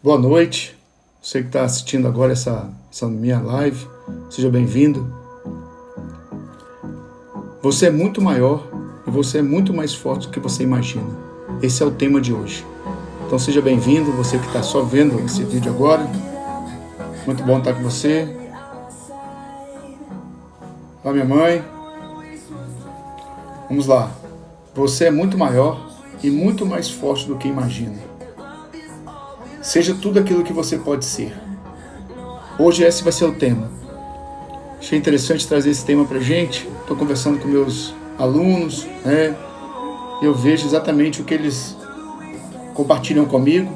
Boa noite, você que está assistindo agora essa minha live, seja bem-vindo. Você é muito maior e você é muito mais forte do que você imagina. Esse é o tema de hoje. Então seja bem-vindo, você que está só vendo esse vídeo agora. Muito bom estar com você. Olá, minha mãe. Vamos lá. Você é muito maior e muito mais forte do que imagina. Seja tudo aquilo que você pode ser. Hoje esse vai ser o tema. Achei interessante trazer esse tema pra gente. Estou conversando com meus alunos, né? E eu vejo exatamente o que eles compartilham comigo.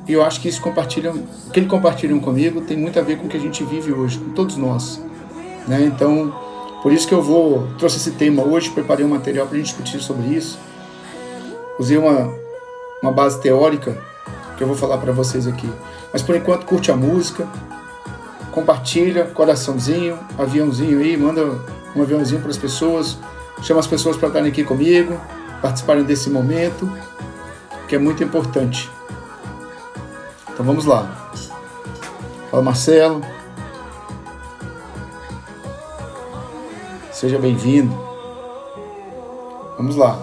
E eu acho que o que eles compartilham comigo tem muito a ver com o que a gente vive hoje, com todos nós, né? Então, por isso que trouxe esse tema hoje, preparei um material para a gente discutir sobre isso. Usei uma base teórica que eu vou falar para vocês aqui. Mas por enquanto curte a música, compartilha, coraçãozinho, aviãozinho aí, manda um aviãozinho para as pessoas, chama as pessoas para estarem aqui comigo, participarem desse momento, que é muito importante. Então vamos lá. Fala, Marcelo. Seja bem-vindo. Vamos lá.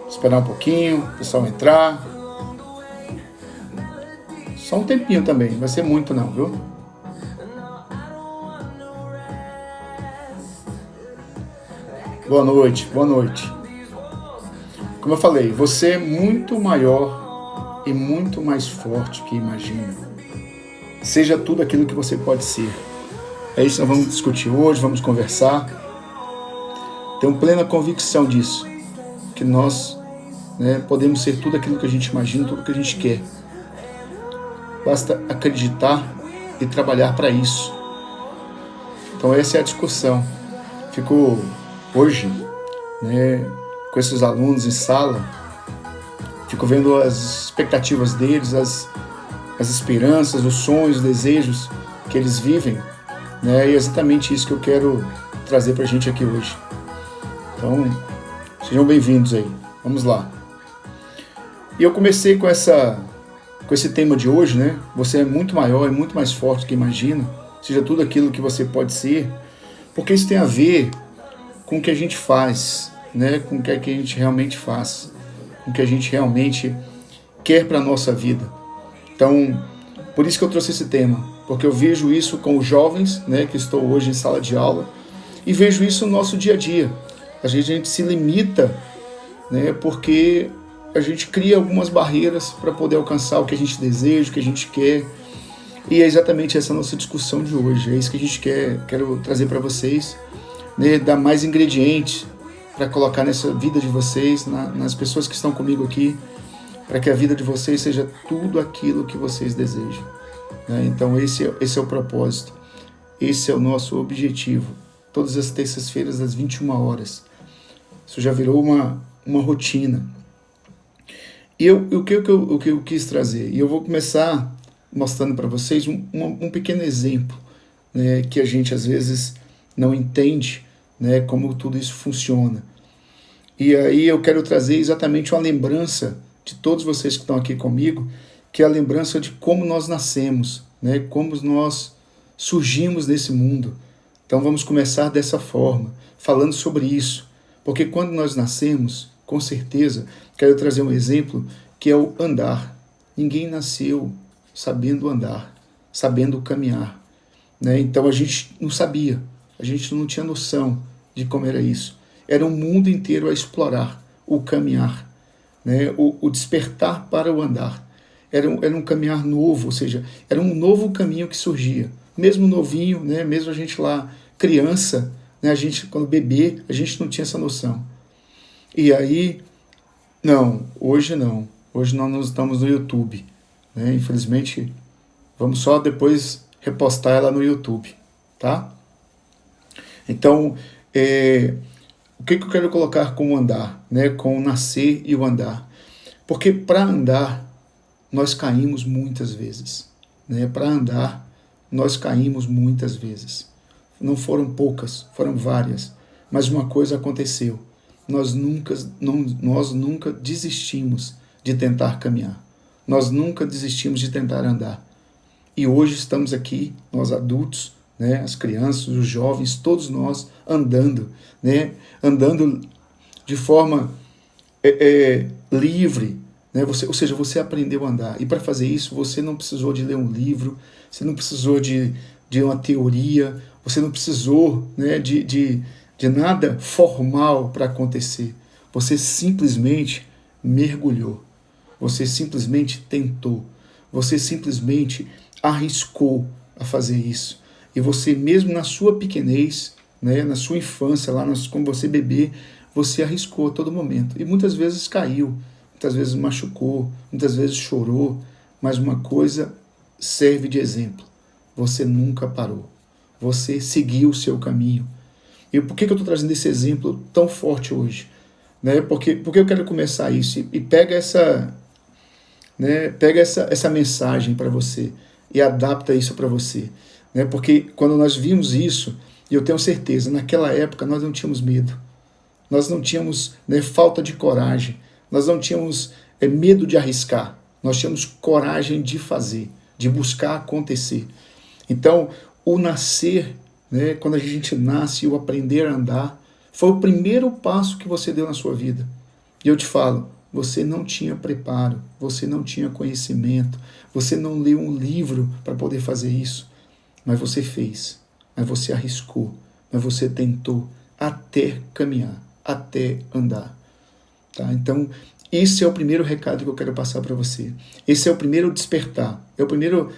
Esperar um pouquinho, o pessoal entrar. Só um tempinho também, não vai ser muito não, viu? Boa noite, boa noite. Como eu falei, você é muito maior e muito mais forte que imagina. Seja tudo aquilo que você pode ser. É isso que nós vamos discutir hoje, vamos conversar. Tenho plena convicção disso, que nós podemos ser tudo aquilo que a gente imagina, tudo que a gente quer. Basta acreditar e trabalhar para isso. Então essa é a discussão. Fico hoje, com esses alunos em sala, fico vendo as expectativas deles, as esperanças, os sonhos, os desejos que eles vivem, e é exatamente isso que eu quero trazer para a gente aqui hoje. Então, sejam bem-vindos aí. Vamos lá. E eu comecei com esse tema de hoje, Você é muito maior e muito mais forte do que imagina, seja tudo aquilo que você pode ser, porque isso tem a ver com o que a gente faz, com o que a gente realmente faz, com o que a gente realmente quer para a nossa vida. Então, por isso que eu trouxe esse tema, porque eu vejo isso com os jovens, que estou hoje em sala de aula, e vejo isso no nosso dia a dia. Às vezes a gente se limita, porque a gente cria algumas barreiras para poder alcançar o que a gente deseja, o que a gente quer. E é exatamente essa nossa discussão de hoje. É isso que a gente quero trazer para vocês, dar mais ingredientes para colocar nessa vida de vocês, nas pessoas que estão comigo aqui, para que a vida de vocês seja tudo aquilo que vocês desejam. Então esse é o propósito, esse é o nosso objetivo. Todas as terças-feiras às 21 horas. Isso já virou uma rotina. E o que eu quis trazer? E eu vou começar mostrando para vocês um pequeno exemplo, que a gente às vezes não entende, como tudo isso funciona. E aí eu quero trazer exatamente uma lembrança de todos vocês que estão aqui comigo, que é a lembrança de como nós nascemos, como nós surgimos nesse mundo. Então vamos começar dessa forma, falando sobre isso. Porque quando nós nascemos, com certeza, quero trazer um exemplo que é o andar. Ninguém nasceu sabendo andar, sabendo caminhar. Então a gente não sabia, a gente não tinha noção de como era isso. Era um mundo inteiro a explorar, o caminhar, o despertar para o andar. Era um caminhar novo, ou seja, era um novo caminho que surgia. Mesmo novinho, mesmo a gente lá, criança, a gente, quando bebê, a gente não tinha essa noção. E aí, hoje não. Hoje nós estamos no YouTube. Infelizmente, vamos só depois repostar ela no YouTube, tá? Então, o que eu quero colocar com o andar, com o nascer e o andar? Porque para andar, nós caímos muitas vezes. Para andar, nós caímos muitas vezes. Não foram poucas, foram várias. Mas uma coisa aconteceu. Nós nunca desistimos de tentar caminhar. Nós nunca desistimos de tentar andar. E hoje estamos aqui, nós adultos, né, as crianças, os jovens, todos nós andando, né, andando de forma livre, né, ou seja, você aprendeu a andar. E para fazer isso, você não precisou de ler um livro, você não precisou de uma teoria, você não precisou, né, de nada formal para acontecer. Você simplesmente mergulhou. Você simplesmente tentou. Você simplesmente arriscou a fazer isso. E você, mesmo na sua pequenez, né, na sua infância, lá quando você bebê, você arriscou a todo momento. E muitas vezes caiu, muitas vezes machucou, muitas vezes chorou. Mas uma coisa serve de exemplo. Você nunca parou. Você seguiu o seu caminho. E por que eu estou trazendo esse exemplo tão forte hoje? Né? Porque eu quero começar isso. E pega essa mensagem para você e adapta isso para você. Né? Porque quando nós vimos isso, e eu tenho certeza, naquela época nós não tínhamos medo. Nós não tínhamos, né, falta de coragem. Nós não tínhamos medo de arriscar. Nós tínhamos coragem de fazer, de buscar acontecer. Então, o nascer, né, quando a gente nasce, o aprender a andar, foi o primeiro passo que você deu na sua vida. E eu te falo, você não tinha preparo, você não tinha conhecimento, você não leu um livro para poder fazer isso, mas você fez, mas você arriscou, mas você tentou até caminhar, até andar. Tá? Então, esse é o primeiro recado que eu quero passar para você. Esse é o primeiro despertar, é a primeira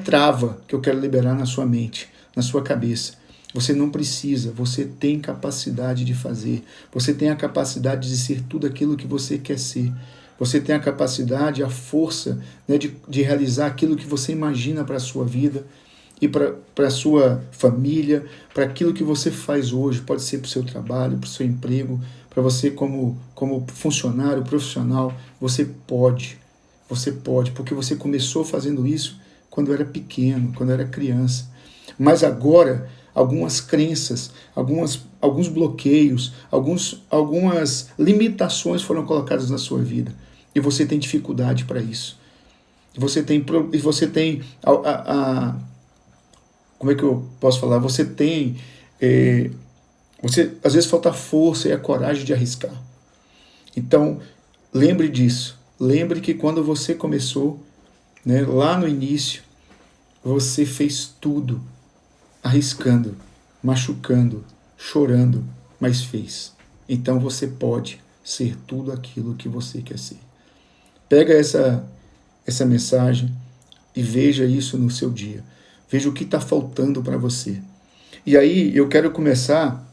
trava que eu quero liberar na sua mente, na sua cabeça. Você não precisa, você tem capacidade de fazer. Você tem a capacidade de ser tudo aquilo que você quer ser. Você tem a capacidade, a força, né, de realizar aquilo que você imagina para a sua vida e para a sua família, para aquilo que você faz hoje. Pode ser para o seu trabalho, para o seu emprego, para você como funcionário, profissional. Você pode, porque você começou fazendo isso quando era pequeno, quando era criança. Mas agora, algumas crenças, alguns bloqueios, algumas limitações foram colocadas na sua vida. E você tem dificuldade para isso. Você tem como é que eu posso falar? Você tem... às vezes falta a força e a coragem de arriscar. Então, lembre disso. Lembre que quando você começou, né, lá no início, você fez tudo arriscando, machucando, chorando, mas fez. Então você pode ser tudo aquilo que você quer ser. Pega essa mensagem e veja isso no seu dia. Veja o que está faltando para você. E aí eu quero começar,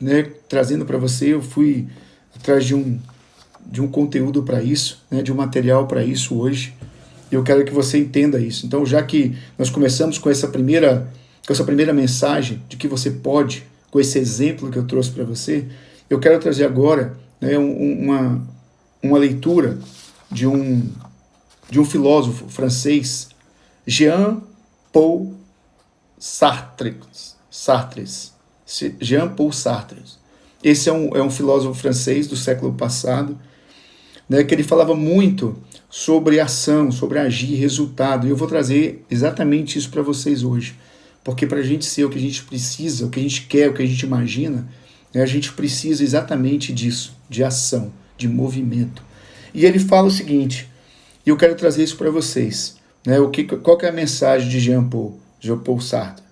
né, trazendo para você, eu fui atrás de um conteúdo para isso, né, de um material para isso hoje. E eu quero que você entenda isso. Então, já que nós começamos com essa primeira mensagem de que você pode, com esse exemplo que eu trouxe para você, eu quero trazer agora, né, uma leitura de um filósofo francês, Jean-Paul Sartre. Jean-Paul Sartre. Esse é um filósofo francês do século passado, né, que ele falava muito sobre ação, sobre agir, resultado. E eu vou trazer exatamente isso para vocês hoje. Porque para a gente ser o que a gente precisa, o que a gente quer, o que a gente imagina, né, a gente precisa exatamente disso, de ação, de movimento. E ele fala o seguinte, e eu quero trazer isso para vocês. Né, qual que é a mensagem de Jean-Paul Sartre?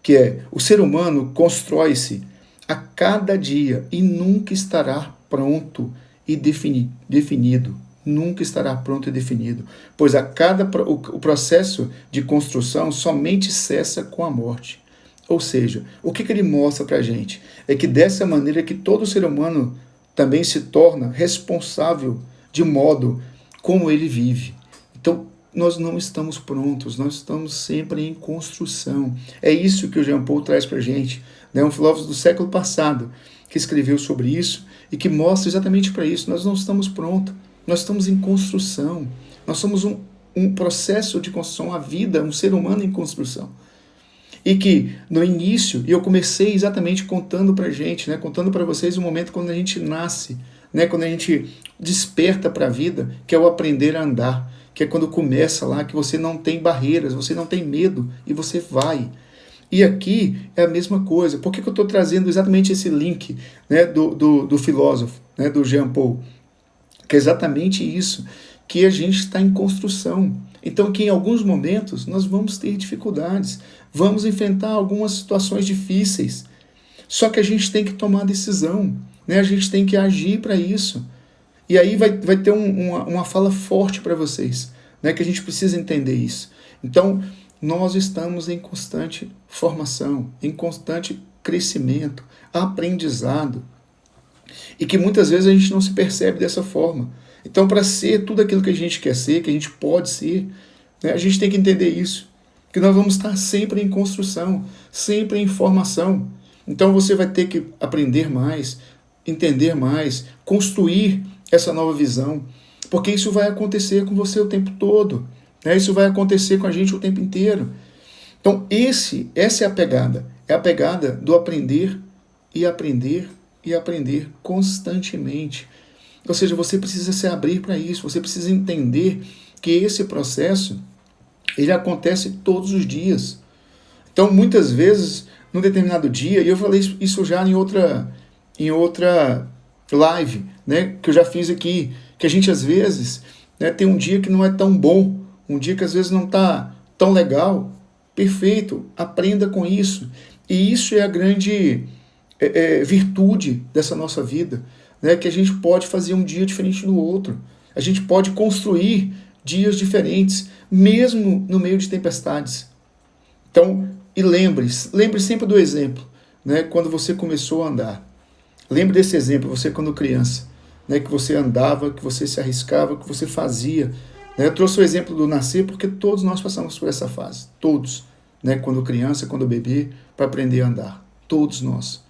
Que é, o ser humano constrói-se a cada dia e nunca estará pronto e definido. Nunca estará pronto e definido, pois o processo de construção somente cessa com a morte. Ou seja, o que ele mostra para a gente? É que dessa maneira que todo ser humano também se torna responsável de modo como ele vive. Então, nós não estamos prontos, nós estamos sempre em construção. É isso que o Jean Paul traz para a gente, né? Um filósofo do século passado que escreveu sobre isso e que mostra exatamente para isso. Nós não estamos prontos. Nós estamos em construção. Nós somos um processo de construção, a vida, um ser humano em construção. E que no início, e eu comecei exatamente contando para a gente, né, contando para vocês o momento quando a gente nasce, né? Quando a gente desperta para a vida, que é o aprender a andar, que é quando começa lá, que você não tem barreiras, você não tem medo e você vai. E aqui é a mesma coisa. Por que eu estou trazendo exatamente esse link, né, do filósofo, né, do Jean Paul? Que é exatamente isso, que a gente está em construção. Então, que em alguns momentos nós vamos ter dificuldades, vamos enfrentar algumas situações difíceis. Só que a gente tem que tomar decisão, né? A gente tem que agir para isso. E aí vai ter uma fala forte para vocês, né? Que a gente precisa entender isso. Então, nós estamos em constante formação, em constante crescimento, aprendizado. E que muitas vezes a gente não se percebe dessa forma. Então, para ser tudo aquilo que a gente quer ser, que a gente pode ser, né, a gente tem que entender isso. Que nós vamos estar sempre em construção, sempre em formação. Então, você vai ter que aprender mais, entender mais, construir essa nova visão. Porque isso vai acontecer com você o tempo todo. Né? Isso vai acontecer com a gente o tempo inteiro. Então, essa é a pegada. É a pegada do aprender e aprender e aprender constantemente. Ou seja, você precisa se abrir para isso, você precisa entender que esse processo, ele acontece todos os dias. Então, muitas vezes, num determinado dia, e eu falei isso já em outra live, né, que eu já fiz aqui, que a gente às vezes, né, tem um dia que não é tão bom, um dia que às vezes não está tão legal. Perfeito, aprenda com isso. E isso é a grande virtude dessa nossa vida, né? Que a gente pode fazer um dia diferente do outro. A gente pode construir dias diferentes, mesmo no meio de tempestades. Então, e lembre sempre do exemplo, né? Quando você começou a andar. Lembre desse exemplo, você quando criança, né? Que você andava, que você se arriscava, que você fazia. Né? Eu trouxe o exemplo do nascer porque todos nós passamos por essa fase. Todos. Né? Quando criança, quando bebê, para aprender a andar. Todos nós.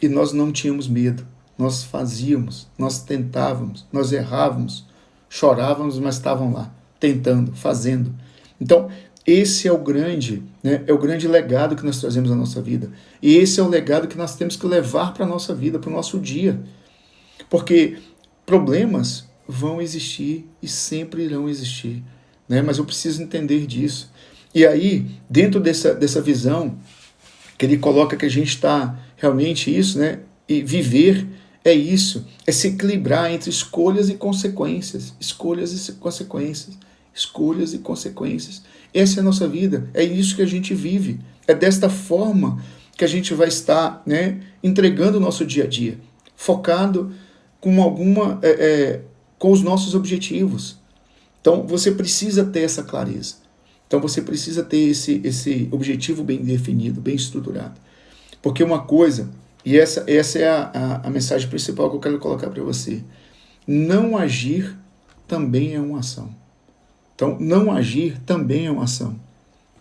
E nós não tínhamos medo, nós fazíamos, nós tentávamos, nós errávamos, chorávamos, mas estavam lá, tentando, fazendo. Então, esse é o grande, né, é o grande legado que nós trazemos à nossa vida. E esse é o legado que nós temos que levar para a nossa vida, para o nosso dia. Porque problemas vão existir e sempre irão existir. Né? Mas eu preciso entender disso. E aí, dentro dessa visão, que ele coloca que a gente está realmente isso, né? E viver é isso, é se equilibrar entre escolhas e consequências, escolhas e consequências, escolhas e consequências. Essa é a nossa vida, é isso que a gente vive, é desta forma que a gente vai estar, né, entregando o nosso dia a dia, focado com os nossos objetivos. Então você precisa ter essa clareza. Então você precisa ter esse objetivo bem definido, bem estruturado. Porque uma coisa, e essa é a mensagem principal que eu quero colocar para você, não agir também é uma ação. Então, não agir também é uma ação.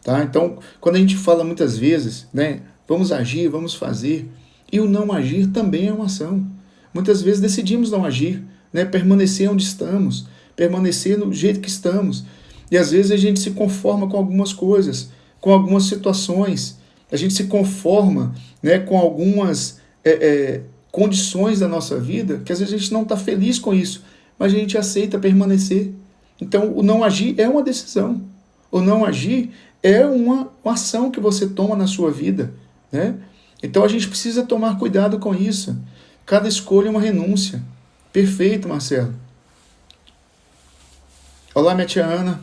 Tá? Então, quando a gente fala muitas vezes, né, vamos agir, vamos fazer, e o não agir também é uma ação. Muitas vezes decidimos não agir, né, permanecer onde estamos, permanecer do jeito que estamos. E às vezes a gente se conforma com algumas coisas, com algumas situações, a gente se conforma, né, com algumas condições da nossa vida, que às vezes a gente não está feliz com isso, mas a gente aceita permanecer. Então, o não agir é uma decisão. O não agir é uma ação que você toma na sua vida. Né? Então, a gente precisa tomar cuidado com isso. Cada escolha é uma renúncia. Perfeito, Marcelo. Olá, minha tia Ana.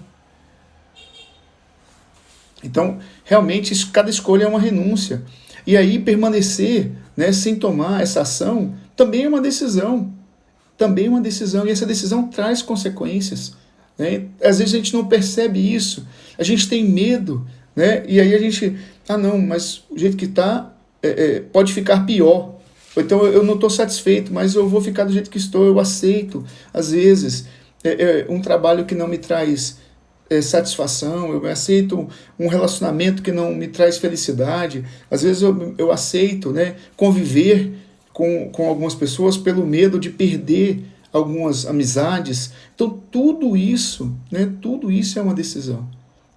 Então, realmente, cada escolha é uma renúncia. E aí, permanecer, né, sem tomar essa ação, também é uma decisão. Também é uma decisão. E essa decisão traz consequências. Né? Às vezes a gente não percebe isso. A gente tem medo. Né? E aí a gente, não, mas o jeito que está pode ficar pior. Então eu não estou satisfeito, mas eu vou ficar do jeito que estou. Eu aceito, às vezes, um trabalho que não me traz satisfação, eu aceito um relacionamento que não me traz felicidade, às vezes eu aceito, né, conviver com algumas pessoas pelo medo de perder algumas amizades. Então tudo isso, né, tudo isso é uma decisão,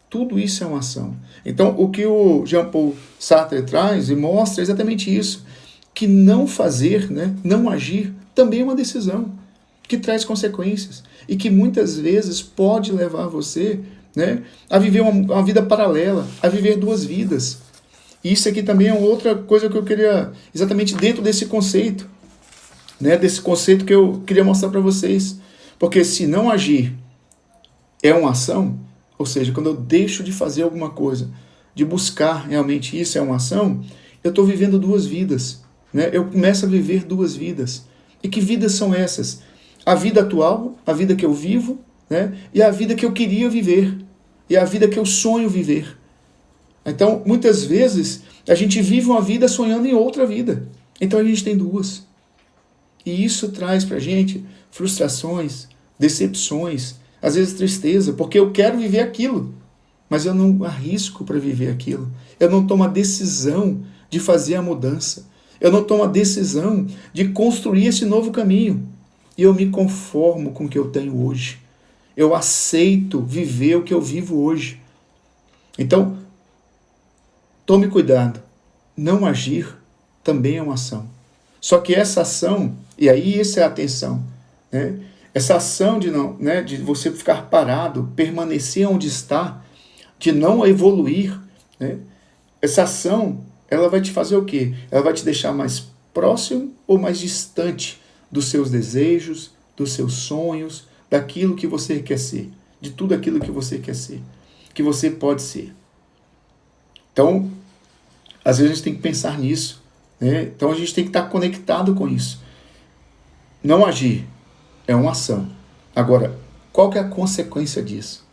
tudo isso é uma ação. Então o que o Jean Paul Sartre traz e mostra é exatamente isso, que não fazer, né, não agir também é uma decisão que traz consequências e que muitas vezes pode levar você, né, a viver uma vida paralela, a viver duas vidas. E isso aqui também é outra coisa que eu queria, exatamente dentro desse conceito, né, desse conceito que eu queria mostrar para vocês. Porque se não agir é uma ação, ou seja, quando eu deixo de fazer alguma coisa, de buscar realmente isso é uma ação, eu estou vivendo duas vidas, né? Eu começo a viver duas vidas. E que vidas são essas? A vida atual, a vida que eu vivo, né? E a vida que eu queria viver, e a vida que eu sonho viver. Então, muitas vezes, a gente vive uma vida sonhando em outra vida. Então, a gente tem duas. E isso traz pra gente frustrações, decepções, às vezes tristeza, porque eu quero viver aquilo, mas eu não arrisco para viver aquilo. Eu não tomo a decisão de fazer a mudança. Eu não tomo a decisão de construir esse novo caminho. E eu me conformo com o que eu tenho hoje. Eu aceito viver o que eu vivo hoje. Então, tome cuidado. Não agir também é uma ação. Só que essa ação, e aí essa é a atenção, né? Essa ação de, não, né, de você ficar parado, permanecer onde está, de não evoluir, né? Essa ação, ela vai te fazer o quê? Ela vai te deixar mais próximo ou mais distante dos seus desejos, dos seus sonhos, daquilo que você quer ser, de tudo aquilo que você quer ser, que você pode ser. Então, às vezes a gente tem que pensar nisso, né? Então a gente tem que estar conectado com isso. Não agir é uma ação. Agora, qual que é a consequência disso?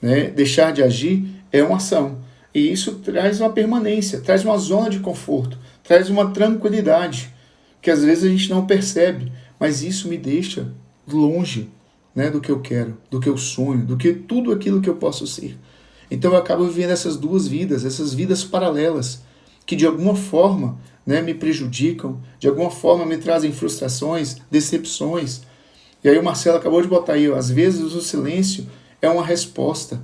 Né? Deixar de agir é uma ação. E isso traz uma permanência, traz uma zona de conforto, traz uma tranquilidade, que às vezes a gente não percebe, mas isso me deixa longe, né, do que eu quero, do que eu sonho, do que tudo aquilo que eu posso ser. Então eu acabo vivendo essas duas vidas, essas vidas paralelas, que de alguma forma, né, me prejudicam, de alguma forma me trazem frustrações, decepções. E aí o Marcelo acabou de botar aí, ó, às vezes o silêncio é uma resposta.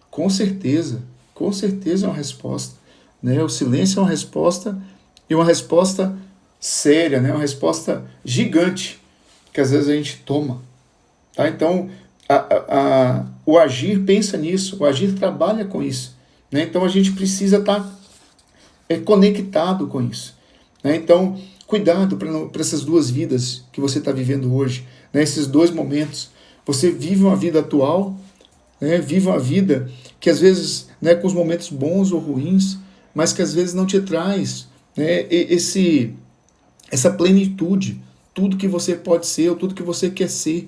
Com certeza é uma resposta. Né? O silêncio é uma resposta, e uma resposta séria, né? Uma resposta gigante, que às vezes a gente toma. Tá? Então, o agir pensa nisso, o agir trabalha com isso. Né? Então a gente precisa estar conectado com isso. Né? Então, cuidado para essas duas vidas que você está vivendo hoje, né? Esses dois momentos. Você vive uma vida atual, né? Vive uma vida que às vezes, né, com os momentos bons ou ruins, mas que às vezes não te traz, né, essa plenitude, tudo que você pode ser ou tudo que você quer ser.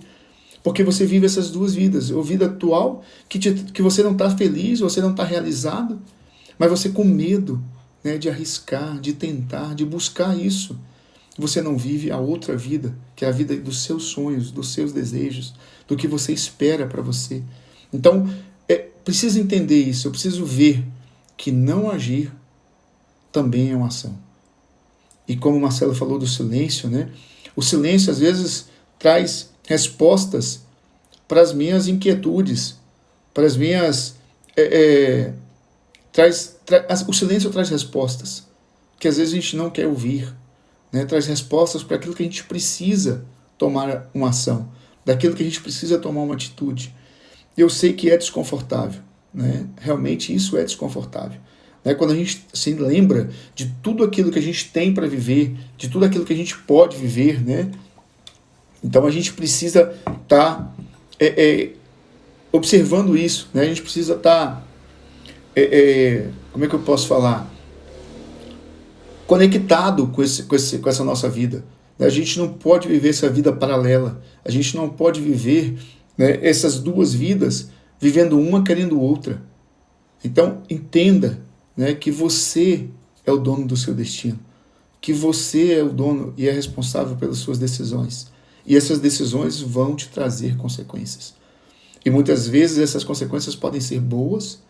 Porque você vive essas duas vidas. A vida atual, que você não está feliz, você não está realizado, mas você com medo, né, de arriscar, de tentar, de buscar isso. Você não vive a outra vida, que é a vida dos seus sonhos, dos seus desejos, do que você espera para você. Então, preciso entender isso, eu preciso ver que não agir também é uma ação. E como o Marcelo falou do silêncio, né? O silêncio às vezes traz respostas para as minhas inquietudes, para as minhas... o silêncio traz respostas que às vezes a gente não quer ouvir, né? Traz respostas para aquilo que a gente precisa tomar uma ação, daquilo que a gente precisa tomar uma atitude. Eu sei que é desconfortável, né? Realmente isso é desconfortável. Né? Quando a gente se lembra de tudo aquilo que a gente tem para viver, de tudo aquilo que a gente pode viver, né? Então a gente precisa estar observando isso, né? A gente precisa estar, como é que eu posso falar? Conectado com essa nossa vida. A gente não pode viver essa vida paralela. A gente não pode viver, né, essas duas vidas, vivendo uma querendo outra. Então, entenda, né, que você é o dono do seu destino. Que você é o dono e é responsável pelas suas decisões. E essas decisões vão te trazer consequências. E muitas vezes essas consequências podem ser boas,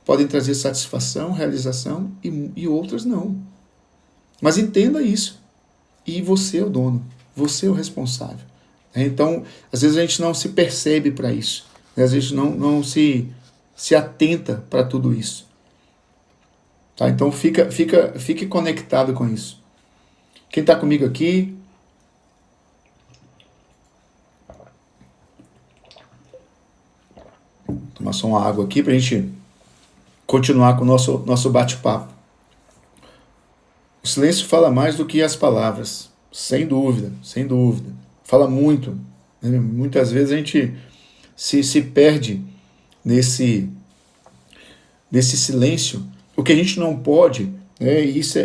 podem trazer satisfação, realização, e outras não. Mas entenda isso. E você é o dono, você é o responsável. Então, às vezes a gente não se percebe para isso. Às vezes não se atenta para tudo isso. Tá? Então, fique conectado com isso. Quem está comigo aqui, Tomar só uma água aqui para a gente continuar com o nosso bate-papo. O silêncio fala mais do que as palavras, sem dúvida, sem dúvida. Fala muito. Né? Muitas vezes a gente se perde nesse silêncio. O que a gente não pode, né? Isso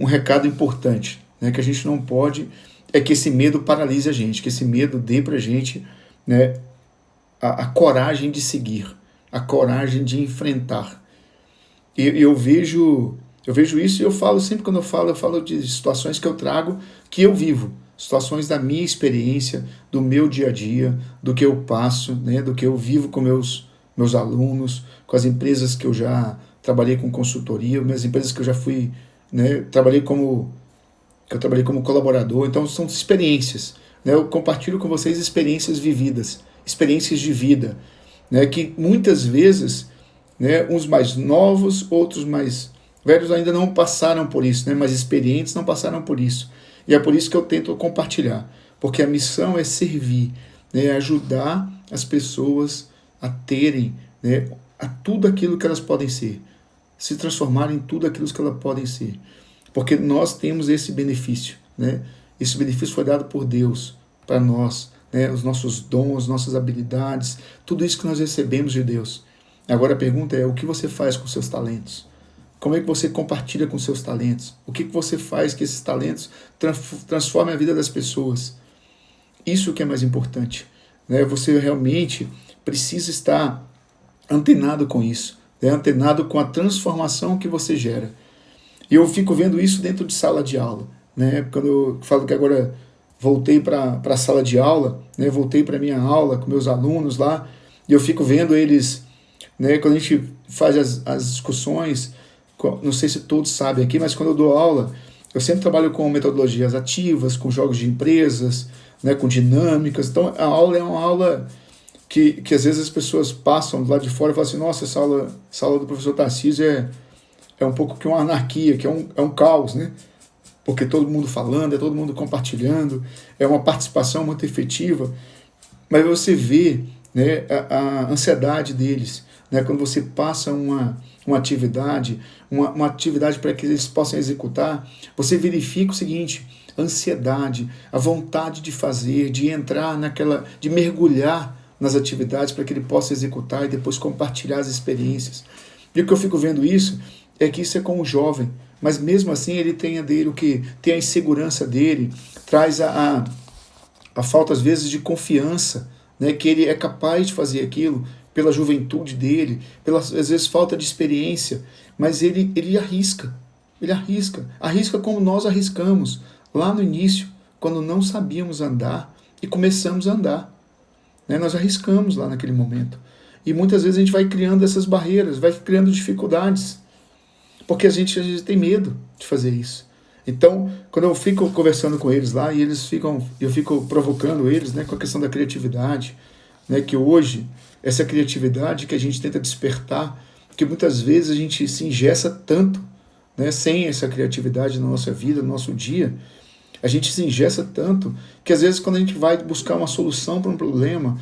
um recado importante, né? Que a gente não pode, é que esse medo paralise a gente, que esse medo dê pra gente, né, a coragem de seguir, a coragem de enfrentar. E eu vejo isso e eu falo sempre quando eu falo de situações que eu trago, que eu vivo, situações da minha experiência, do meu dia a dia, do que eu passo, né, do que eu vivo com meus alunos, com as empresas que eu já trabalhei com consultoria, minhas empresas que eu já fui, né, trabalhei como colaborador. Então são experiências, né, eu compartilho com vocês experiências vividas, experiências de vida, né, que muitas vezes, né, uns mais novos, outros mais velhos ainda não passaram por isso, né, mais experientes não passaram por isso. E é por isso que eu tento compartilhar, porque a missão é servir, né, ajudar as pessoas a terem, né, a tudo aquilo que elas podem ser, se transformarem em tudo aquilo que elas podem ser. Porque nós temos esse benefício, né? Esse benefício foi dado por Deus para nós, né? Os nossos dons, nossas habilidades, tudo isso que nós recebemos de Deus. Agora a pergunta é, o que você faz com seus talentos? Como é que você compartilha com seus talentos? O que você faz que esses talentos transformem a vida das pessoas? Isso que é mais importante, né? Você realmente precisa estar antenado com isso, né? Antenado com a transformação que você gera. E eu fico vendo isso dentro de sala de aula, né? Quando eu falo que agora voltei para a sala de aula, né? Voltei para a minha aula com meus alunos lá, e eu fico vendo eles, né? Quando a gente faz as discussões, não sei se todos sabem aqui, mas quando eu dou aula, eu sempre trabalho com metodologias ativas, com jogos de empresas, né? Com dinâmicas. Então a aula é uma aula que às vezes as pessoas passam do lado de fora e falam assim, nossa, essa aula do professor Tarcísio é um pouco que uma anarquia, que é um caos, né? Porque todo mundo falando, é todo mundo compartilhando, é uma participação muito efetiva, mas você vê, né, a ansiedade deles, né? Quando você passa uma atividade, uma atividade para que eles possam executar, você verifica o seguinte, a ansiedade, a vontade de fazer, de entrar de mergulhar nas atividades para que ele possa executar e depois compartilhar as experiências. E o que eu fico vendo isso é que isso é com o jovem, mas mesmo assim ele tem tem a insegurança dele, traz a falta às vezes de confiança, né, que ele é capaz de fazer aquilo pela juventude dele, às vezes falta de experiência, mas ele arrisca como nós arriscamos lá no início, quando não sabíamos andar e começamos a andar, né, nós arriscamos lá naquele momento, e muitas vezes a gente vai criando essas barreiras, vai criando dificuldades, porque a gente às vezes tem medo de fazer isso. Então, quando eu fico conversando com eles lá, e eu fico provocando eles, né, com a questão da criatividade, né, que hoje, essa criatividade que a gente tenta despertar, porque muitas vezes a gente se engessa tanto, né, sem essa criatividade na nossa vida, no nosso dia, a gente se engessa tanto, que às vezes quando a gente vai buscar uma solução para um problema,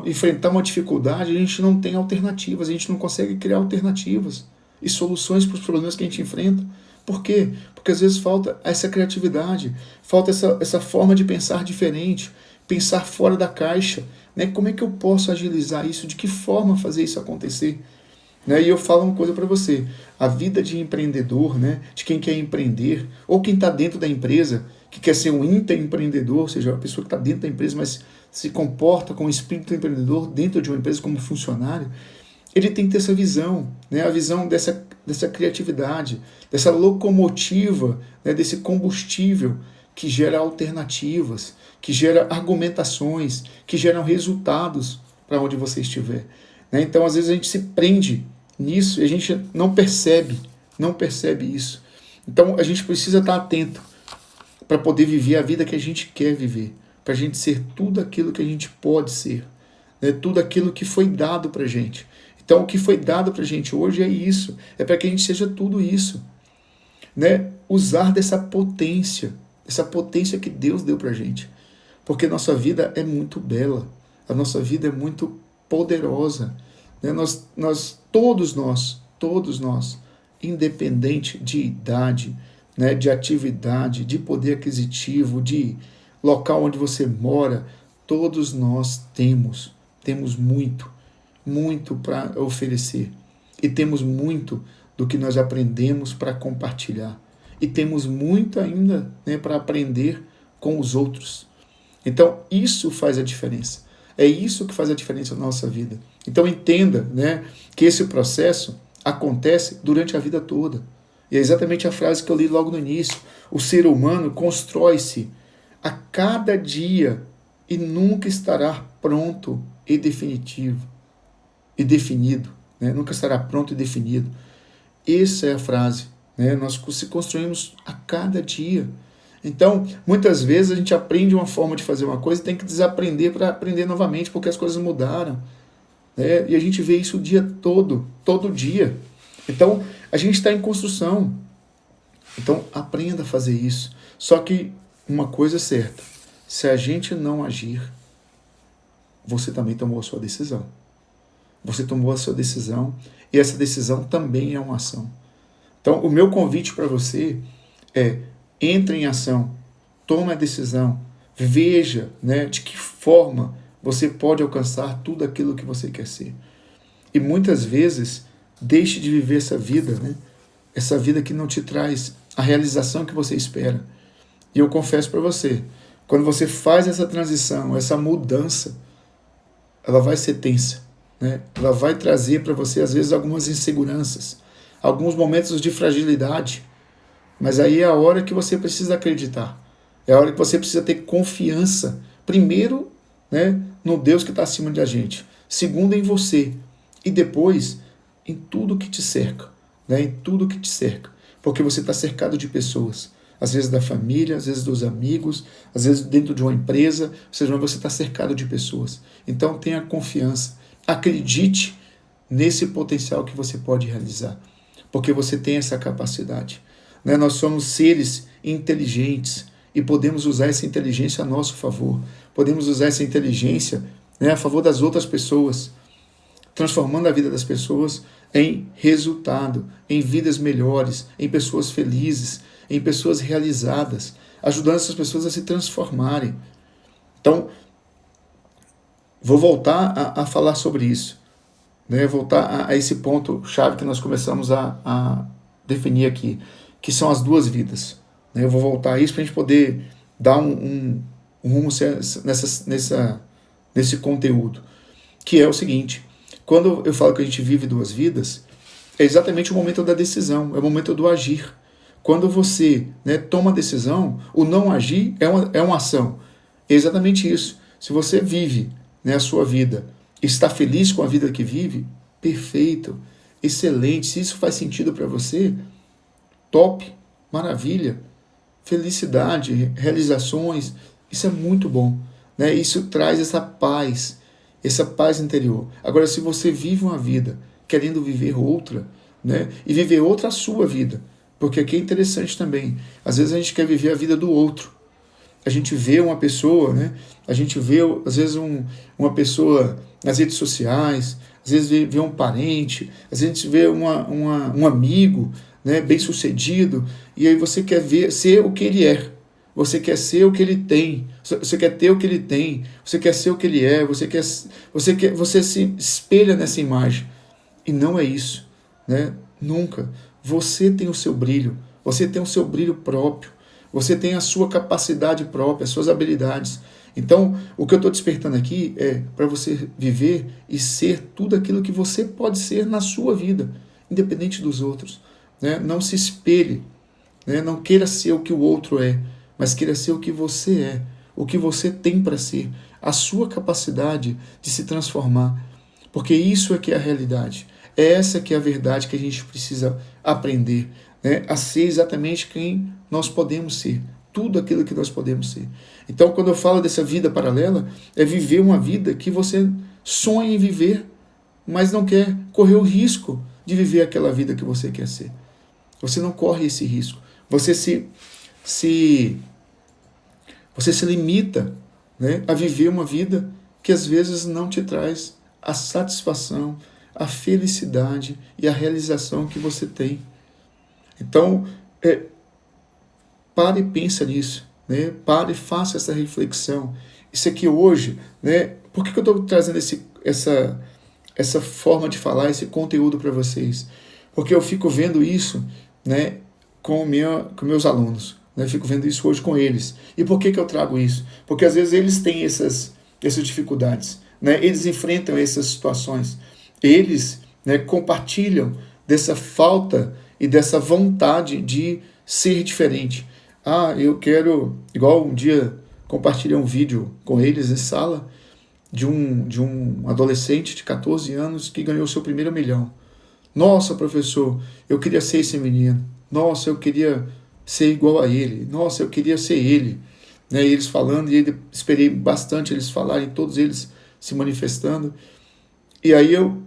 enfrentar uma dificuldade, a gente não tem alternativas, a gente não consegue criar alternativas e soluções para os problemas que a gente enfrenta. Por quê? Porque às vezes falta essa criatividade, falta essa forma de pensar diferente, pensar fora da caixa, né? Como é que eu posso agilizar isso? De que forma fazer isso acontecer? Né? E eu falo uma coisa para você, a vida de empreendedor, né? De quem quer empreender, ou quem está dentro da empresa, que quer ser um intraempreendedor, ou seja, uma pessoa que está dentro da empresa, mas se comporta com o espírito empreendedor dentro de uma empresa como funcionário, ele tem que ter essa visão, né? A visão dessa criatividade, dessa locomotiva, né? Desse combustível que gera alternativas, que gera argumentações, que geram resultados para onde você estiver. Né? Então, às vezes, a gente se prende nisso e a gente não percebe isso. Então, a gente precisa estar atento para poder viver a vida que a gente quer viver, para a gente ser tudo aquilo que a gente pode ser, né? Tudo aquilo que foi dado para a gente. Então, o que foi dado para a gente hoje é isso, é para que a gente seja tudo isso, né? Usar dessa potência que Deus deu para a gente, porque nossa vida é muito bela, A nossa vida é muito poderosa. Né? Todos nós, independente de idade, né, de atividade, de poder aquisitivo, de local onde você mora, todos nós temos muito para oferecer. E temos muito do que nós aprendemos para compartilhar. E temos muito ainda, né, para aprender com os outros. Então, isso faz a diferença. É isso que faz a diferença na nossa vida. Então, entenda, né, que esse processo acontece durante a vida toda. E é exatamente a frase que eu li logo no início. O ser humano constrói-se a cada dia e nunca estará pronto e definitivo e definido. Né? Nunca estará pronto e definido. Essa é a frase. Né? Nós se construímos a cada dia. Então, muitas vezes a gente aprende uma forma de fazer uma coisa e tem que desaprender para aprender novamente, porque as coisas mudaram. Né? E a gente vê isso o dia todo dia. Então, a gente está em construção. Então, aprenda a fazer isso. Só que uma coisa é certa. Se a gente não agir, você também tomou a sua decisão. Você tomou a sua decisão e essa decisão também é uma ação. Então, o meu convite para você é: entre em ação, tome a decisão, veja, né, de que forma você pode alcançar tudo aquilo que você quer ser. E muitas vezes, deixe de viver essa vida, né, essa vida que não te traz a realização que você espera. E eu confesso para você, quando você faz essa transição, essa mudança, ela vai ser tensa. Né? Ela vai trazer para você, às vezes, algumas inseguranças, alguns momentos de fragilidade. Mas aí é a hora que você precisa acreditar. É a hora que você precisa ter confiança. Primeiro, né, no Deus que está acima da gente. Segundo, em você. E depois, em tudo que te cerca. Né, em tudo que te cerca. Porque você está cercado de pessoas. Às vezes da família, às vezes dos amigos, às vezes dentro de uma empresa. Ou seja, você está cercado de pessoas. Então tenha confiança. Acredite nesse potencial que você pode realizar. Porque você tem essa capacidade. Né? Nós somos seres inteligentes e podemos usar essa inteligência a nosso favor. Podemos usar essa inteligência, né, a favor das outras pessoas, transformando a vida das pessoas em resultado, em vidas melhores, em pessoas felizes, em pessoas realizadas, ajudando essas pessoas a se transformarem. Então, vou voltar a falar sobre isso, né? Voltar a esse ponto-chave que nós começamos a definir aqui, que são as duas vidas. Eu vou voltar a isso para a gente poder dar um rumo nesse conteúdo, que é o seguinte: quando eu falo que a gente vive duas vidas, é exatamente o momento da decisão, é o momento do agir. Quando você, né, toma a decisão, o não agir é uma ação. É exatamente isso. Se você vive, né, a sua vida, está feliz com a vida que vive, perfeito, excelente. Se isso faz sentido para você, top, maravilha, felicidade, realizações, isso é muito bom, né? Isso traz essa paz interior. Agora, se você vive uma vida querendo viver outra, né, e viver outra a sua vida, porque aqui é interessante também, às vezes a gente quer viver a vida do outro. A gente vê uma pessoa, né? A gente vê, às vezes, uma pessoa nas redes sociais, às vezes vê um parente, às vezes a gente vê um amigo, né, bem-sucedido, e aí você quer ser o que ele é, você quer ser o que ele tem, você quer ter o que ele tem, você quer ser o que ele é, você se espelha nessa imagem. E não é isso, né? Nunca. Você tem o seu brilho, você tem o seu brilho próprio, você tem a sua capacidade própria, as suas habilidades. Então, o que eu estou despertando aqui é para você viver e ser tudo aquilo que você pode ser na sua vida, independente dos outros. Né? Não se espelhe, né? Não queira ser o que o outro é, mas queira ser o que você é, o que você tem para ser, a sua capacidade de se transformar. Porque isso é que é a realidade. Essa que é a verdade que a gente precisa aprender, né? A ser exatamente quem nós podemos ser, tudo aquilo que nós podemos ser. Então, quando eu falo dessa vida paralela, é viver uma vida que você sonha em viver, mas não quer correr o risco de viver aquela vida que você quer ser. Você não corre esse risco. Você se limita, né, a viver uma vida que às vezes não te traz a satisfação, a felicidade e a realização que você tem. Então, pare e pensa nisso, né? Pare e faça essa reflexão. Isso aqui hoje, né? Por que eu estou trazendo essa forma de falar, esse conteúdo para vocês? Porque eu fico vendo isso, né, com meus alunos. Né? Eu fico vendo isso hoje com eles. E por que eu trago isso? Porque às vezes eles têm essas dificuldades. Né? Eles enfrentam essas situações. Eles, né, compartilham dessa falta e dessa vontade de ser diferente. Eu quero, igual um dia compartilhei um vídeo com eles em sala de um adolescente de 14 anos que ganhou seu primeiro milhão. Nossa, professor, eu queria ser esse menino. Nossa, eu queria ser igual a ele. Nossa, eu queria ser ele. Né? E eles falando, e esperei bastante eles falarem, todos eles se manifestando. E aí eu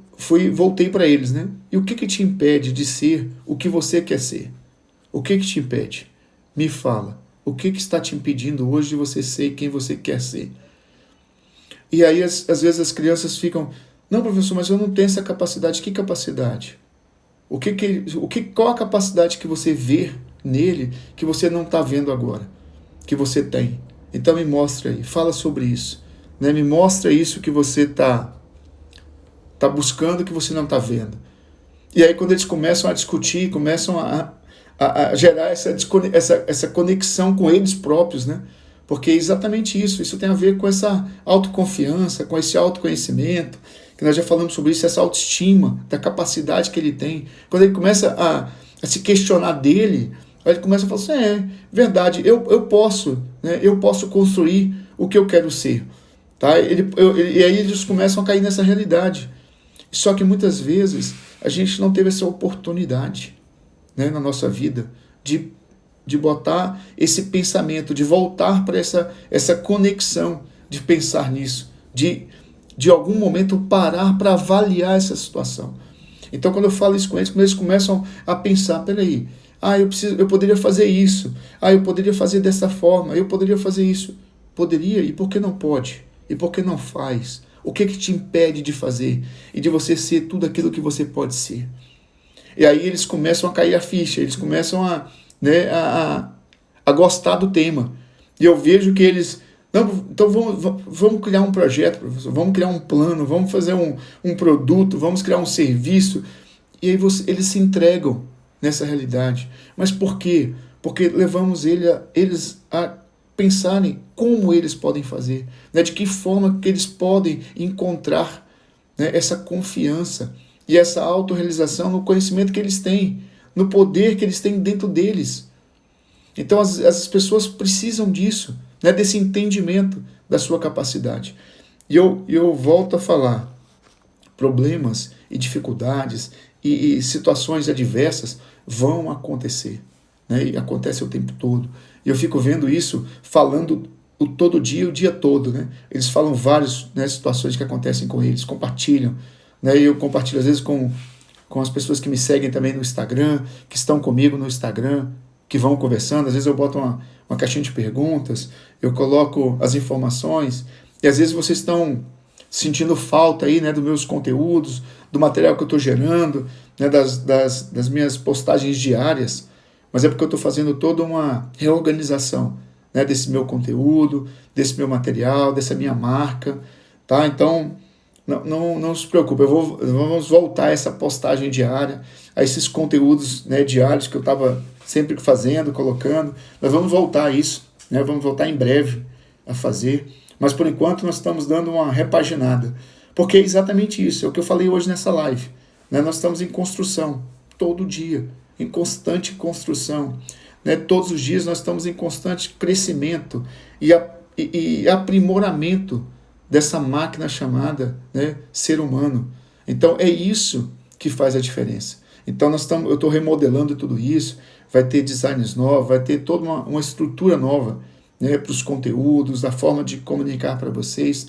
voltei para eles, né? E o que te impede de ser o que você quer ser? O que te impede? Me fala. O que está te impedindo hoje de você ser quem você quer ser? E aí, às vezes, as crianças ficam... Não, professor, mas eu não tenho essa capacidade. Que capacidade? Qual a capacidade que você vê nele que você não está vendo agora? Que você tem? Então me mostra aí. Fala sobre isso. Né? Me mostra isso que você está buscando que você não está vendo. E aí, quando eles começam a discutir, começam a gerar essa conexão com eles próprios, né? Porque é exatamente isso tem a ver com essa autoconfiança, com esse autoconhecimento, que nós já falamos sobre isso, essa autoestima, da capacidade que ele tem. Quando ele começa a se questionar dele, aí ele começa a falar assim, verdade, eu posso, né? Eu posso construir o que eu quero ser. Tá? E aí eles começam a cair nessa realidade. Só que muitas vezes a gente não teve essa oportunidade, né, na nossa vida de botar esse pensamento, de voltar para essa conexão, de pensar nisso, de algum momento parar para avaliar essa situação. Então, quando eu falo isso com eles, quando eles começam a pensar, peraí, eu poderia fazer isso, eu poderia fazer dessa forma, eu poderia fazer isso. Poderia, e por que não pode? E por que não faz? O que te impede de fazer e de você ser tudo aquilo que você pode ser? E aí eles começam a cair a ficha, eles começam a gostar do tema. E eu vejo que eles... Não, então vamos criar um projeto, professor, vamos criar um plano, vamos fazer um produto, vamos criar um serviço. E aí eles se entregam nessa realidade. Mas por quê? Porque levamos eles a pensarem como eles podem fazer, né? De que forma que eles podem encontrar, né, essa confiança e essa autorrealização no conhecimento que eles têm, no poder que eles têm dentro deles. Então as pessoas precisam disso, né, desse entendimento da sua capacidade. E eu volto a falar, problemas e dificuldades e situações adversas vão acontecer, né, e acontece o tempo todo. E eu fico vendo isso, falando todo dia, o dia todo, né? Eles falam várias, né, situações que acontecem com eles, compartilham, né? E eu compartilho às vezes com as pessoas que me seguem também no Instagram, que estão comigo no Instagram, que vão conversando. Às vezes eu boto uma caixinha de perguntas, eu coloco as informações, e às vezes vocês estão sentindo falta aí, né, dos meus conteúdos, do material que eu estou gerando, né, das minhas postagens diárias, mas é porque eu estou fazendo toda uma reorganização, né, desse meu conteúdo, desse meu material, dessa minha marca, tá? Então, não se preocupe, vamos voltar a essa postagem diária, a esses conteúdos, né, diários que eu estava sempre fazendo, colocando. Nós vamos voltar a isso, né? Vamos voltar em breve a fazer, mas por enquanto nós estamos dando uma repaginada, porque é exatamente isso, é o que eu falei hoje nessa live, né? Nós estamos em construção, todo dia, em constante construção, né? Todos os dias nós estamos em constante crescimento e aprimoramento dessa máquina chamada, né, ser humano. Então é isso que faz a diferença. Então eu estou remodelando tudo isso, vai ter designs novos, vai ter toda uma estrutura nova, né, para os conteúdos, a forma de comunicar para vocês.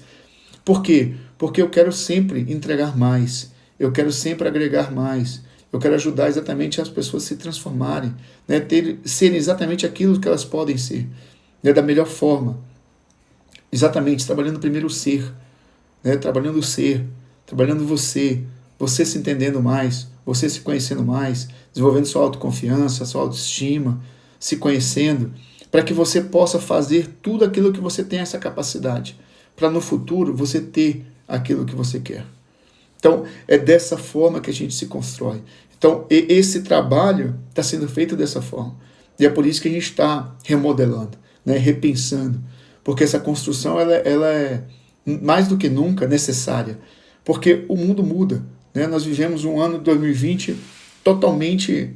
Por quê? Porque eu quero sempre entregar mais, eu quero sempre agregar mais, eu quero ajudar exatamente as pessoas a se transformarem, né, serem exatamente aquilo que elas podem ser, né, da melhor forma. Exatamente, trabalhando primeiro o ser, né? Trabalhando o ser, trabalhando você se entendendo mais, você se conhecendo mais, desenvolvendo sua autoconfiança, sua autoestima, se conhecendo, para que você possa fazer tudo aquilo que você tem essa capacidade, para no futuro você ter aquilo que você quer. Então, é dessa forma que a gente se constrói. Então, esse trabalho está sendo feito dessa forma. E é por isso que a gente está remodelando, né, repensando, porque essa construção ela é mais do que nunca necessária, porque o mundo muda, né? Nós vivemos um ano de 2020 totalmente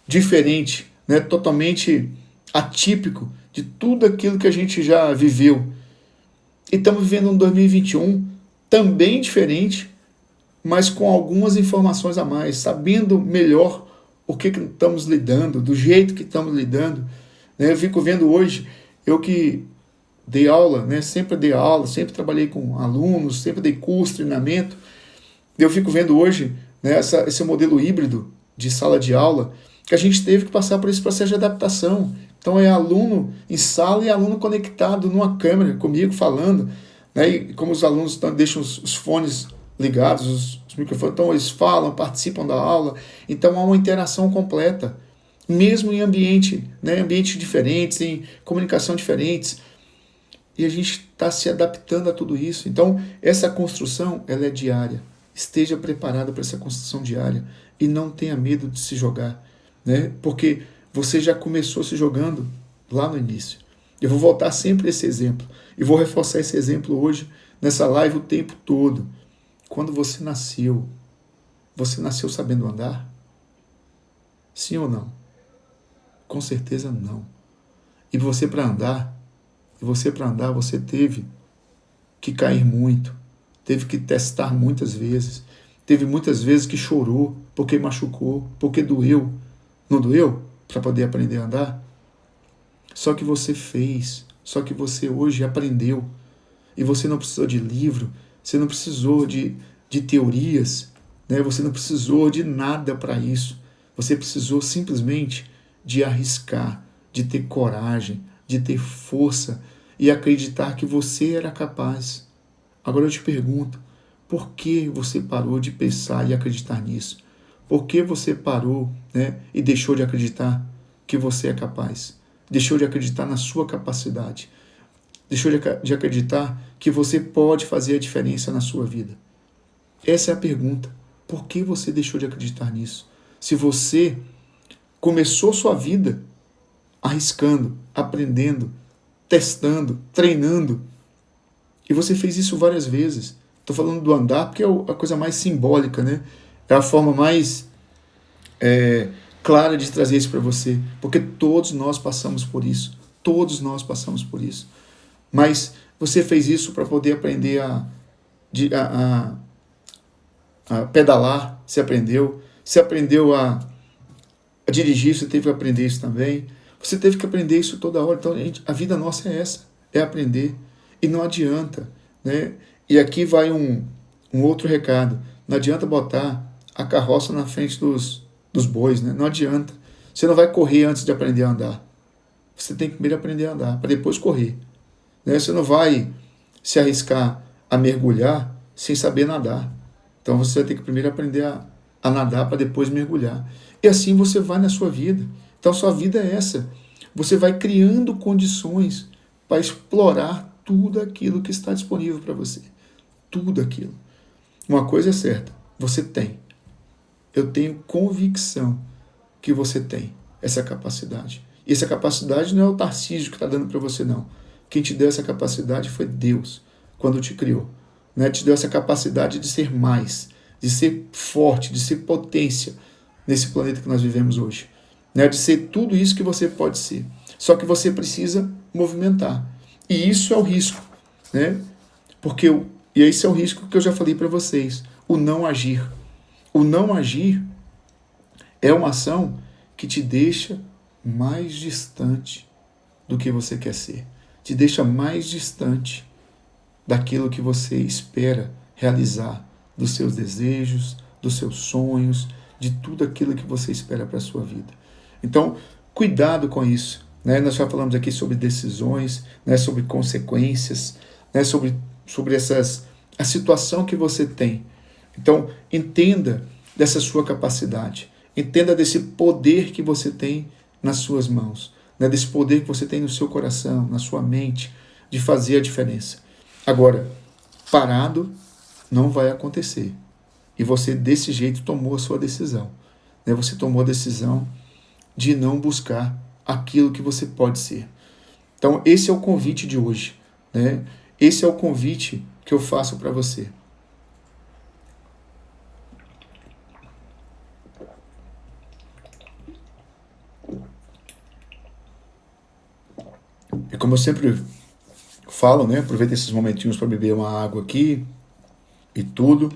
diferente, né? Totalmente atípico de tudo aquilo que a gente já viveu. E estamos vivendo um 2021 também diferente, mas com algumas informações a mais, sabendo melhor o que estamos lidando, do jeito que estamos lidando. Né? Eu fico vendo hoje, eu que dei aula, né? Sempre dei aula, sempre trabalhei com alunos, sempre dei curso, treinamento. Eu fico vendo hoje, né, esse modelo híbrido de sala de aula, que a gente teve que passar por esse processo de adaptação. Então é aluno em sala e aluno conectado numa câmera comigo falando, né? E como os alunos deixam os fones ligados, os microfones, então eles falam, participam da aula, então há uma interação completa, mesmo em ambiente, né, ambientes diferentes, em comunicação diferentes, e a gente está se adaptando a tudo isso. Então essa construção ela é diária, esteja preparado para essa construção diária e não tenha medo de se jogar, né, porque você já começou se jogando lá no início. Eu vou voltar sempre a esse exemplo, e vou reforçar esse exemplo hoje, nessa live o tempo todo. Quando você nasceu sabendo andar? Sim ou não? Com certeza não. E você para andar, você teve que cair muito, teve que testar muitas vezes, teve muitas vezes que chorou, porque machucou, porque doeu. Não doeu? Para poder aprender a andar? Só que você fez, só que você hoje aprendeu. E você não precisou de livro, você não precisou de teorias, né? Você não precisou de nada para isso. Você precisou simplesmente de arriscar, de ter coragem, de ter força e acreditar que você era capaz. Agora eu te pergunto, por que você parou de pensar e acreditar nisso? Por que você parou, né, e deixou de acreditar que você é capaz? Deixou de acreditar na sua capacidade? Deixou de acreditar que você pode fazer a diferença na sua vida? Essa é a pergunta. Por que você deixou de acreditar nisso? Se você começou sua vida arriscando, aprendendo, testando, treinando, e você fez isso várias vezes. Estou falando do andar porque é a coisa mais simbólica, né? É a forma mais clara de trazer isso para você, porque todos nós passamos por isso. Todos nós passamos por isso. Mas você fez isso para poder aprender a pedalar, você aprendeu a dirigir, você teve que aprender isso também. Você teve que aprender isso toda hora. Então, a vida nossa é essa, é aprender. E não adianta, né? E aqui vai um outro recado. Não adianta botar a carroça na frente dos bois, né? Não adianta. Você não vai correr antes de aprender a andar. Você tem que primeiro aprender a andar, para depois correr. Né? Você não vai se arriscar a mergulhar sem saber nadar. Então você vai ter que primeiro aprender a nadar para depois mergulhar. E assim você vai na sua vida. Então sua vida é essa. Você vai criando condições para explorar tudo aquilo que está disponível para você. Tudo aquilo. Uma coisa é certa, você tem. Eu tenho convicção que você tem essa capacidade. E essa capacidade não é o Tarcísio que está dando para você, não. Quem te deu essa capacidade foi Deus, quando te criou. Né? Te deu essa capacidade de ser mais, de ser forte, de ser potência nesse planeta que nós vivemos hoje. Né? De ser tudo isso que você pode ser. Só que você precisa movimentar. E isso é o risco. Né? E esse é o risco que eu já falei para vocês. O não agir. O não agir é uma ação que te deixa mais distante do que você quer ser. Te deixa mais distante daquilo que você espera realizar, dos seus desejos, dos seus sonhos, de tudo aquilo que você espera para a sua vida. Então, cuidado com isso. Né? Nós já falamos aqui sobre decisões, né? Sobre consequências, né? sobre essas a situação que você tem. Então, entenda dessa sua capacidade. Entenda desse poder que você tem nas suas mãos, né? Desse poder que você tem no seu coração, na sua mente, de fazer a diferença. Agora, parado não vai acontecer. E você, desse jeito, tomou a sua decisão. Né? Você tomou a decisão de não buscar aquilo que você pode ser. Então, esse é o convite de hoje. Né? Esse é o convite que eu faço para você. E como eu sempre falo, né? Aproveita esses momentinhos para beber uma água aqui e tudo.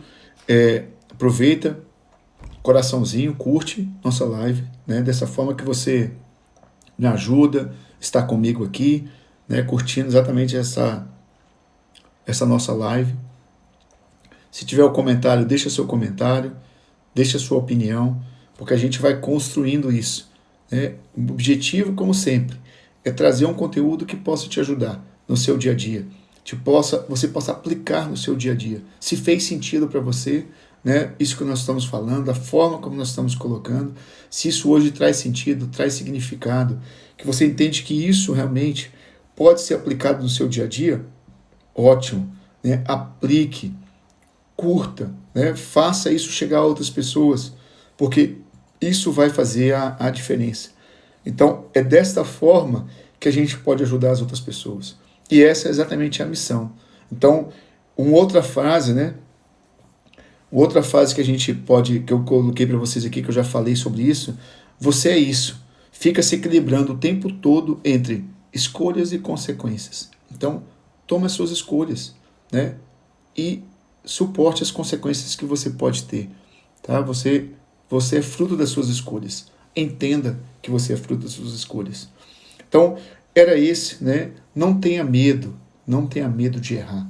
Aproveita, coraçãozinho, curte nossa live, né? Dessa forma que você me ajuda, está comigo aqui, né? Curtindo exatamente essa nossa live. Se tiver um comentário, deixa seu comentário, deixa sua opinião, porque a gente vai construindo isso, né? O objetivo, como sempre, é trazer um conteúdo que possa te ajudar no seu dia a dia, você possa aplicar no seu dia a dia. Se fez sentido para você, né, isso que nós estamos falando, a forma como nós estamos colocando, se isso hoje traz sentido, traz significado, que você entende que isso realmente pode ser aplicado no seu dia a dia, ótimo, né? Aplique, curta, né? Faça isso chegar a outras pessoas, porque isso vai fazer a diferença. Então, é desta forma que a gente pode ajudar as outras pessoas. E essa é exatamente a missão. Então, uma outra frase, né? Outra frase que a gente pode, que eu coloquei para vocês aqui, que eu já falei sobre isso, você é isso. Fica se equilibrando o tempo todo entre escolhas e consequências. Então, tome as suas escolhas, né? E suporte as consequências que você pode ter. Tá? Você é fruto das suas escolhas. Entenda que você é fruto das suas escolhas. Então, era esse, né? Não tenha medo de errar.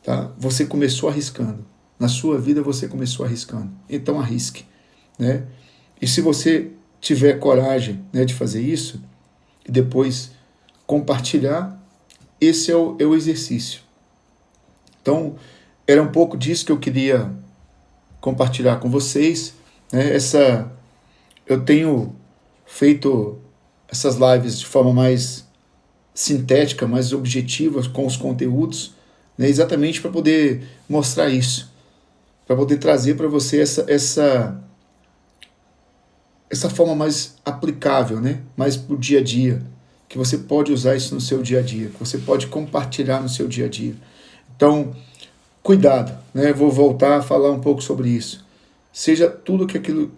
Tá? Você começou arriscando. Na sua vida você começou arriscando. Então arrisque. Né? E se você tiver coragem, né, de fazer isso, e depois compartilhar, esse é o exercício. Então, era um pouco disso que eu queria compartilhar com vocês. Né? Eu tenho feito essas lives de forma mais sintética, mais objetiva com os conteúdos, né? Exatamente para poder mostrar isso, para poder trazer para você essa forma mais aplicável, né? Mais para o dia a dia, que você pode usar isso no seu dia a dia, que você pode compartilhar no seu dia a dia. Então, cuidado, né? Vou voltar a falar um pouco sobre isso. Seja tudo aquilo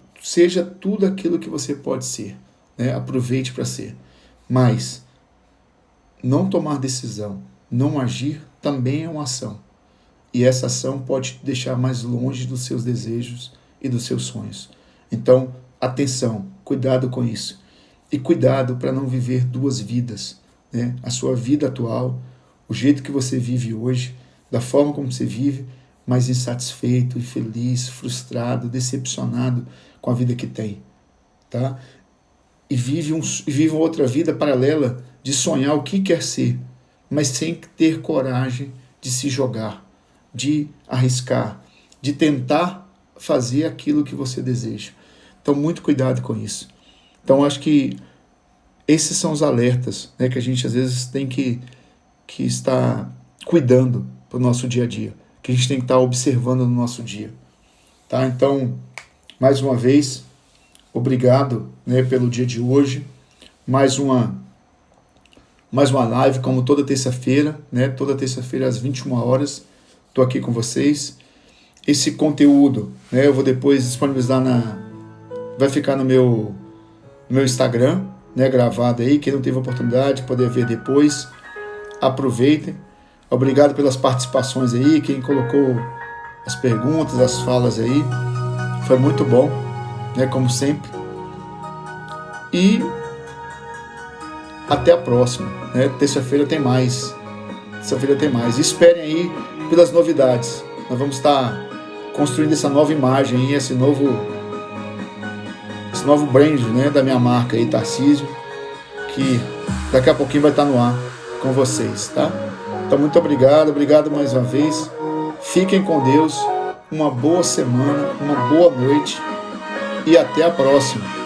que você pode ser, né? Aproveite para ser. Mas não tomar decisão, não agir, também é uma ação. E essa ação pode te deixar mais longe dos seus desejos e dos seus sonhos. Então, atenção, cuidado com isso. E cuidado para não viver duas vidas, né? A sua vida atual, o jeito que você vive hoje, da forma como você vive, mas insatisfeito, infeliz, frustrado, decepcionado com a vida que tem. Tá? E vive uma outra vida paralela de sonhar o que quer ser, mas sem ter coragem de se jogar, de arriscar, de tentar fazer aquilo que você deseja. Então, muito cuidado com isso. Então, acho que esses são os alertas, né, que a gente às vezes tem que estar cuidando para o nosso dia a dia, que a gente tem que estar observando no nosso dia. Tá? Então, mais uma vez, obrigado, né, pelo dia de hoje. Mais uma live, como toda terça-feira, né? Toda terça-feira às 21 horas, estou aqui com vocês. Esse conteúdo, né, eu vou depois disponibilizar vai ficar no meu Instagram, né, gravado aí. Quem não teve oportunidade de poder ver depois, aproveitem. Obrigado pelas participações aí, quem colocou as perguntas, as falas aí. Foi muito bom, né, como sempre. E até a próxima, né? Terça-feira tem mais. Esperem aí pelas novidades. Nós vamos estar construindo essa nova imagem aí, esse novo brand, né, da minha marca aí, Tarcísio, que daqui a pouquinho vai estar no ar com vocês, tá? Então, muito obrigado mais uma vez. Fiquem com Deus, uma boa semana, uma boa noite e até a próxima.